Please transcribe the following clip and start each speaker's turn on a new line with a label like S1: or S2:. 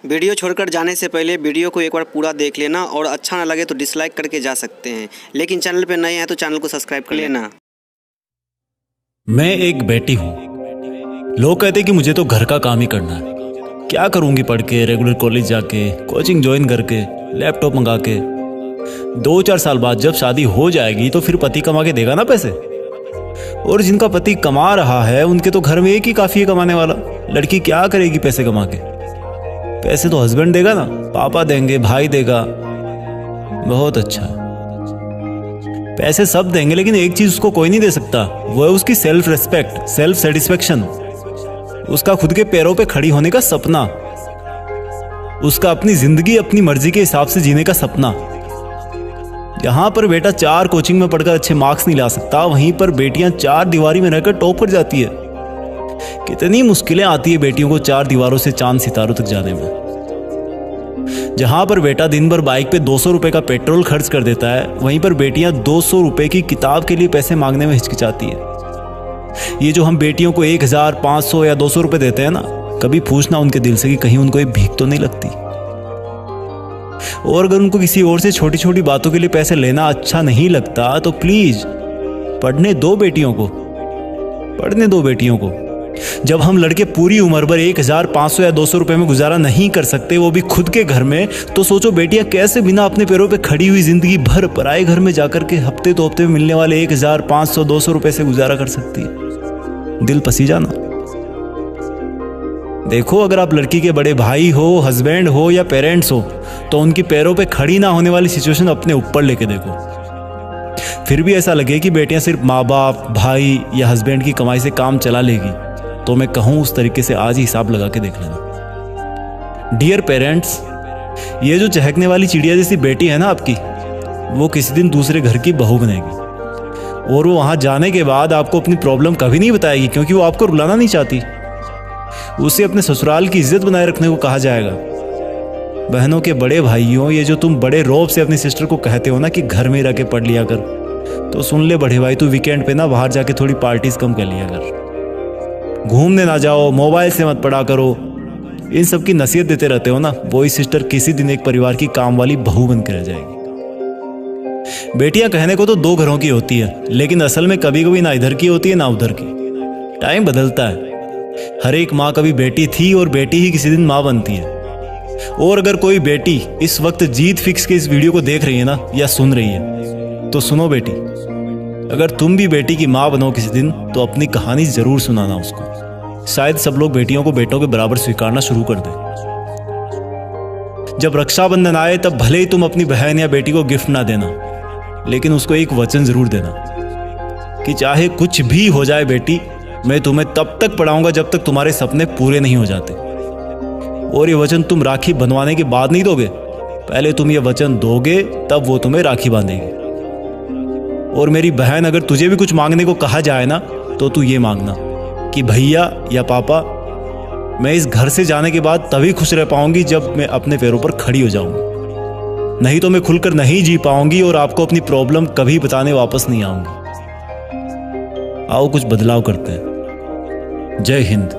S1: Video छोड़कर जाने से पहले वीडियो को एक बार पूरा देख लेना और अच्छा ना लगे तो डिसलाइक करके जा सकते हैं, लेकिन चैनल पे नए हैं तो चैनल को सब्सक्राइब कर लेना।
S2: मैं एक बेटी हूँ। लोग कहते कि मुझे तो घर का काम ही करना है। क्या करूँगी पढ़ के, रेगुलर कॉलेज जाके, कोचिंग ज्वाइन करके, लैपटॉप मंगा के। 2-4 साल बाद जब शादी हो जाएगी तो फिर पति कमा के देगा ना पैसे। और जिनका पति कमा रहा है उनके तो घर में एक ही काफी है कमाने वाला। लड़की क्या करेगी पैसे कमा के? पैसे तो हस्बैंड देगा ना, पापा देंगे, भाई देगा। बहुत अच्छा, पैसे सब देंगे, लेकिन एक चीज उसको कोई नहीं दे सकता, वो है उसकी सेल्फ रेस्पेक्ट, सेल्फ सेटिस्फेक्शन, उसका खुद के पैरों पे खड़ी होने का सपना, उसका अपनी जिंदगी अपनी मर्जी के हिसाब से जीने का सपना। यहां पर बेटा 4 कोचिंग में पढ़कर अच्छे मार्क्स नहीं ला सकता, वहीं पर बेटियां 4 दीवारी में रहकर टॉप कर जाती है। कितनी मुश्किलें आती है बेटियों को 4 दीवारों से चांद सितारों तक जाने में। जहां पर बेटा दिन भर बाइक पे 200 रुपए का पेट्रोल खर्च कर देता है, वहीं पर बेटियां 200 रुपए की किताब के लिए पैसे मांगने में हिचकिचाती है। ये जो हम बेटियों को 1000, 500 या 200 रुपए देते हैं ना, कभी पूछना उनके दिल से कि कहीं उनको एक भीख तो नहीं लगती। और अगर उनको किसी और से छोटी छोटी बातों के लिए पैसे लेना अच्छा नहीं लगता तो प्लीज पढ़ने दो बेटियों को, पढ़ने दो बेटियों को। जब हम लड़के पूरी उम्र भर 1000, 500 या 200 रुपए में गुजारा नहीं कर सकते, वो भी खुद के घर में, तो सोचो बेटियां कैसे बिना अपने पैरों पे खड़ी हुई जिंदगी भर पराए घर में जाकर के हफ्ते तो हफ्ते में मिलने वाले 1000, 500, 200 रुपए से गुजारा कर सकती है। दिल पसीजा ना। देखो, अगर आप लड़की के बड़े भाई हो, हस्बैंड हो या पेरेंट्स हो, तो उनकी पैरों पे खड़ी ना होने वाली सिचुएशन अपने ऊपर लेके देखो। फिर भी ऐसा लगे कि बेटियां सिर्फ माँ बाप, भाई या हस्बैंड की कमाई से काम चला लेगी, तो मैं कहूं उस तरीके से आज ही हिसाब लगा के देख लेना। डियर पेरेंट्स, ये जो चहकने वाली चिड़िया जैसी बेटी है ना आपकी, वो किसी दिन दूसरे घर की बहू बनेगी और वो वहां जाने के बाद आपको अपनी प्रॉब्लम कभी नहीं बताएगी, क्योंकि वो आपको रुलाना नहीं चाहती। उसे अपने ससुराल की इज्जत बनाए रखने को कहा जाएगा। बहनों के बड़े भाइयों, ये जो तुम बड़े रौब से अपनी सिस्टर को कहते हो ना कि घर में रह के पढ़ लिया कर, तो सुन ले बड़े भाई, तू वीकेंड पे ना बाहर जाके थोड़ी पार्टीज कम कर लिया कर, घूमने ना जाओ, मोबाइल से मत पढ़ा करो। इन सब की नसीहत देते रहते हो ना, वही सिस्टर किसी दिन एक परिवार की काम वाली बहू बनकर रह जाएगी। बेटियां कहने को तो 2 घरों की होती है, लेकिन असल में कभी कभी ना इधर की होती है ना उधर की। टाइम बदलता है। हर एक माँ कभी बेटी थी और बेटी ही किसी दिन माँ बनती है। और अगर कोई बेटी इस वक्त जीत फिक्स के इस वीडियो को देख रही है ना या सुन रही है, तो सुनो बेटी, अगर तुम भी बेटी की माँ बनो किसी दिन, तो अपनी कहानी जरूर सुनाना उसको। शायद सब लोग बेटियों को बेटों के बराबर स्वीकारना शुरू कर दें। जब रक्षाबंधन आए तब भले ही तुम अपनी बहन या बेटी को गिफ्ट ना देना, लेकिन उसको एक वचन जरूर देना कि चाहे कुछ भी हो जाए बेटी, मैं तुम्हें तब तक पढ़ाऊंगा जब तक तुम्हारे सपने पूरे नहीं हो जाते। और ये वचन तुम राखी बंधवाने के बाद नहीं दोगे, पहले तुम ये वचन दोगे तब वो तुम्हें राखी बांधेगी। और मेरी बहन, अगर तुझे भी कुछ मांगने को कहा जाए ना, तो तू ये मांगना कि भैया या पापा, मैं इस घर से जाने के बाद तभी खुश रह पाऊंगी जब मैं अपने पैरों पर खड़ी हो जाऊंगी, नहीं तो मैं खुलकर नहीं जी पाऊंगी और आपको अपनी प्रॉब्लम कभी बताने वापस नहीं आऊंगी। आओ कुछ बदलाव करते हैं। जय हिंद।